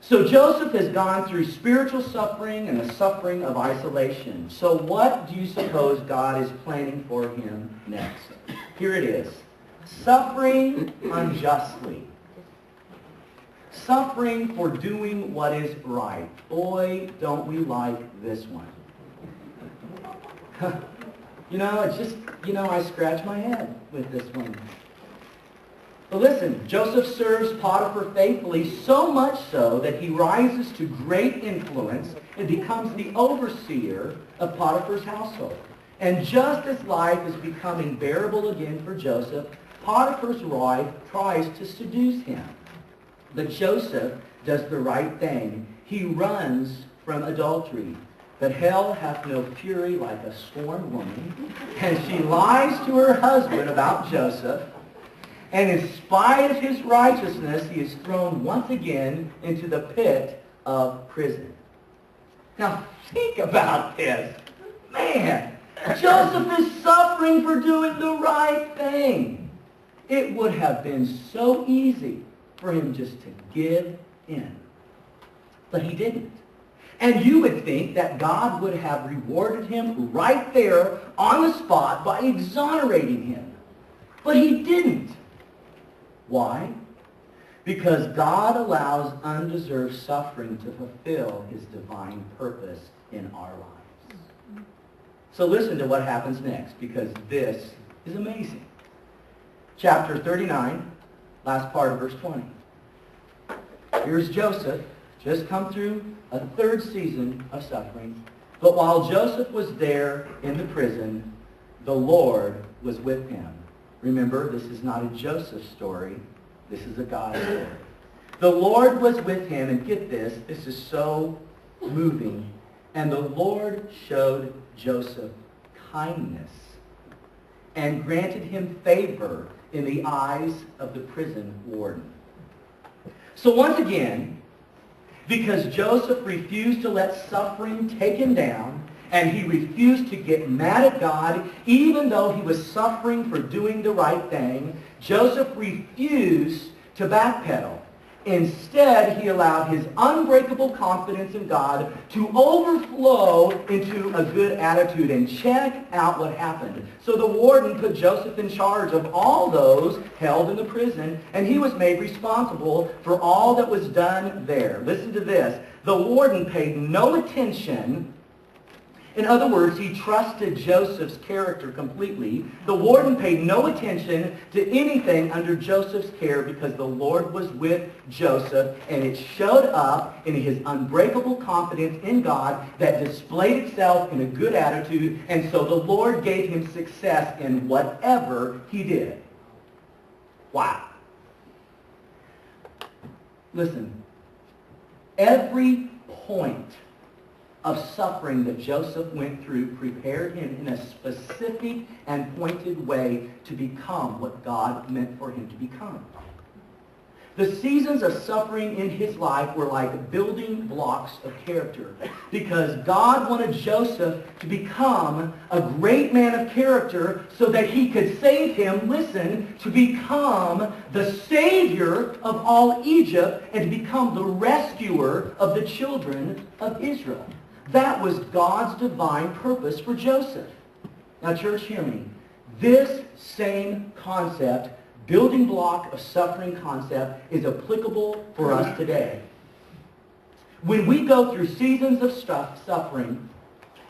So Joseph has gone through spiritual suffering and a suffering of isolation. So what do you suppose God is planning for him next? Here it is. Suffering unjustly. Suffering for doing what is right. Boy, don't we like this one. It's just, I scratch my head with this one. But listen, Joseph serves Potiphar faithfully, so much so that he rises to great influence and becomes the overseer of Potiphar's household. And just as life is becoming bearable again for Joseph, Potiphar's wife tries to seduce him. But Joseph does the right thing. He runs from adultery. But hell hath no fury like a scorned woman. And she lies to her husband about Joseph. And in spite of his righteousness, he is thrown once again into the pit of prison. Now, think about this. Man, Joseph is suffering for doing the right thing. It would have been so easy for him just to give in. But he didn't. And you would think that God would have rewarded him right there on the spot by exonerating him. But he didn't. Why? Because God allows undeserved suffering to fulfill his divine purpose in our lives. So listen to what happens next, because this is amazing. Chapter 39, last part of verse 20. Here's Joseph, just come through a third season of suffering. But while Joseph was there in the prison, the Lord was with him. Remember, this is not a Joseph story. This is a God story. The Lord was with him, and get this, this is so moving. And the Lord showed Joseph kindness and granted him favor in the eyes of the prison warden. So once again, because Joseph refused to let suffering take him down, and he refused to get mad at God, even though he was suffering for doing the right thing, Joseph refused to backpedal. Instead, he allowed his unbreakable confidence in God to overflow into a good attitude. And check out what happened. So the warden put Joseph in charge of all those held in the prison, and he was made responsible for all that was done there. Listen to this. The warden paid no attention. In other words, he trusted Joseph's character completely. The warden paid no attention to anything under Joseph's care because the Lord was with Joseph, and it showed up in his unbreakable confidence in God that displayed itself in a good attitude, and so the Lord gave him success in whatever he did. Wow. Listen, every point of suffering that Joseph went through prepared him in a specific and pointed way to become what God meant for him to become. The seasons of suffering in his life were like building blocks of character, because God wanted Joseph to become a great man of character so that he could save him, listen, to become the savior of all Egypt and to become the rescuer of the children of Israel. That was God's divine purpose for Joseph. Now, church, hear me. This same concept, building block of suffering concept, is applicable for us today. When we go through seasons of suffering,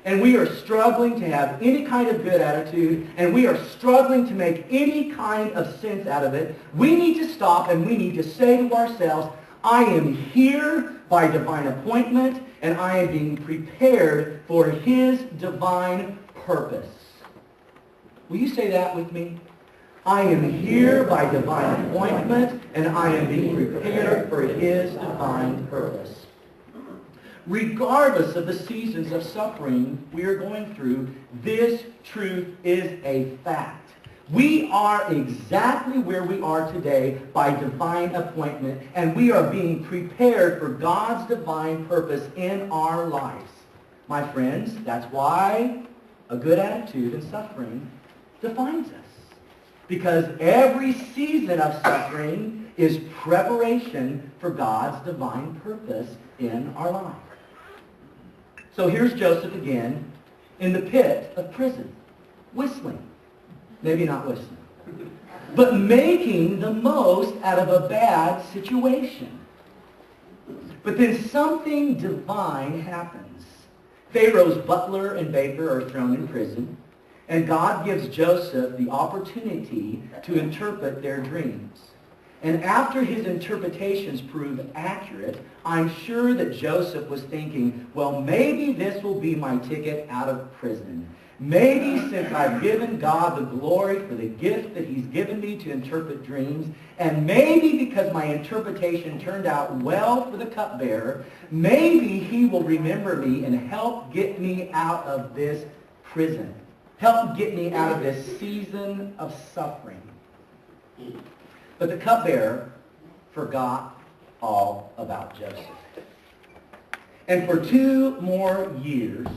and we are struggling to have any kind of good attitude, and we are struggling to make any kind of sense out of it, we need to stop and we need to say to ourselves, I am here by divine appointment, and I am being prepared for his divine purpose. Will you say that with me? I am here by divine appointment, and I am being prepared for his divine purpose. Regardless of the seasons of suffering we are going through, this truth is a fact. We are exactly where we are today by divine appointment, and we are being prepared for God's divine purpose in our lives. My friends, that's why a good attitude in suffering defines us. Because every season of suffering is preparation for God's divine purpose in our life. So here's Joseph again in the pit of prison, whistling. Maybe not whistling, but making the most out of a bad situation. But then something divine happens. Pharaoh's butler and baker are thrown in prison, and God gives Joseph the opportunity to interpret their dreams. And after his interpretations prove accurate, I'm sure that Joseph was thinking, well, maybe this will be my ticket out of prison. Maybe since I've given God the glory for the gift that he's given me to interpret dreams, and maybe because my interpretation turned out well for the cupbearer, maybe he will remember me and help get me out of this prison. Help get me out of this season of suffering. But the cupbearer forgot all about Joseph. And for 2 more years,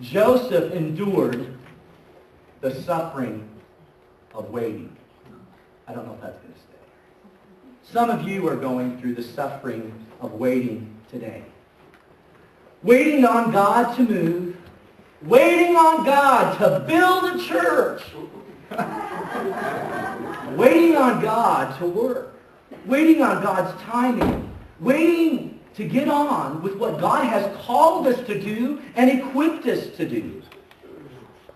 Joseph endured the suffering of waiting. I don't know if that's going to stay. Some of you are going through the suffering of waiting today. Waiting on God to move. Waiting on God to build a church. Waiting on God to work. Waiting on God's timing. Waiting to get on with what God has called us to do and equipped us to do.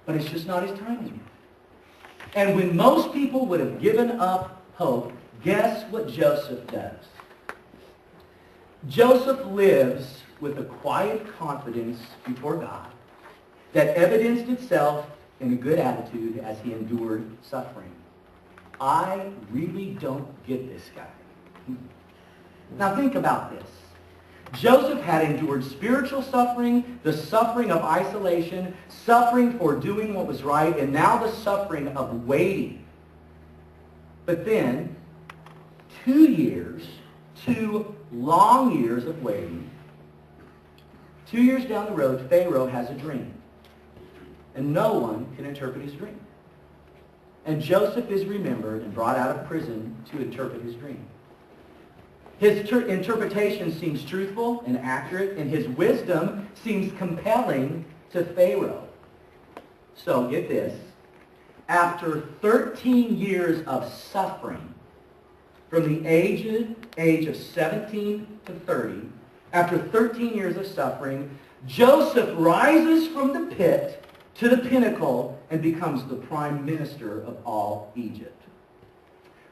But it's just not his timing. And when most people would have given up hope, guess what Joseph does? Joseph lives with a quiet confidence before God that evidenced itself in a good attitude as he endured suffering. I really don't get this guy. Now think about this. Joseph had endured spiritual suffering, the suffering of isolation, suffering for doing what was right, and now the suffering of waiting. But then, 2 years, 2 long years of waiting, 2 years down the road, Pharaoh has a dream. And no one can interpret his dream. And Joseph is remembered and brought out of prison to interpret his dream. His interpretation seems truthful and accurate, and his wisdom seems compelling to Pharaoh. So, get this. After 13 years of suffering, from the age of 17 to 30, after 13 years of suffering, Joseph rises from the pit to the pinnacle and becomes the prime minister of all Egypt.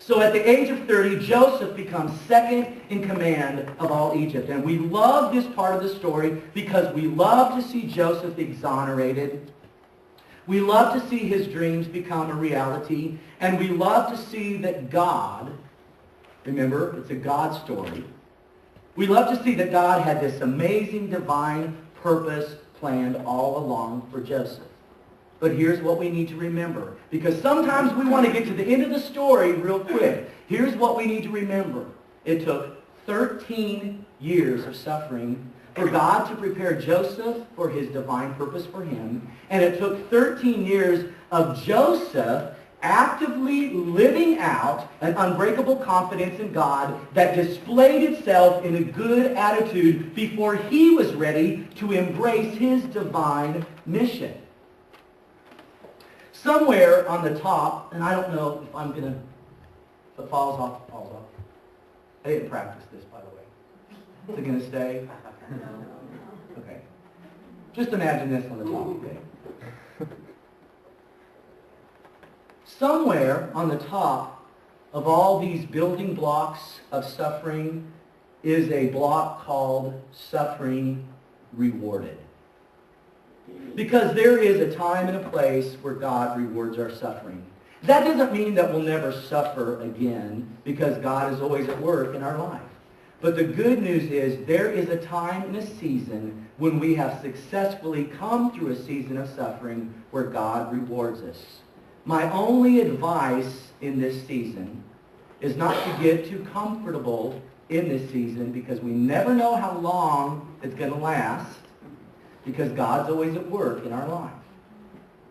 So at the age of 30, Joseph becomes second in command of all Egypt. And we love this part of the story because we love to see Joseph exonerated. We love to see his dreams become a reality. And we love to see that God, remember, it's a God story. We love to see that God had this amazing divine purpose planned all along for Joseph. But here's what we need to remember. Because sometimes we want to get to the end of the story real quick. Here's what we need to remember. It took 13 years of suffering for God to prepare Joseph for his divine purpose for him. And it took 13 years of Joseph actively living out an unbreakable confidence in God that displayed itself in a good attitude before he was ready to embrace his divine mission. Somewhere on the top, and I don't know if I'm going to, if it falls off, it falls off. I didn't practice this, by the way. Is it going to stay? Okay. Just imagine this on the top, okay? Somewhere on the top of all these building blocks of suffering is a block called suffering rewarded. Because there is a time and a place where God rewards our suffering. That doesn't mean that we'll never suffer again, because God is always at work in our life. But the good news is there is a time and a season when we have successfully come through a season of suffering where God rewards us. My only advice in this season is not to get too comfortable in this season, because we never know how long it's going to last, because God's always at work in our lives.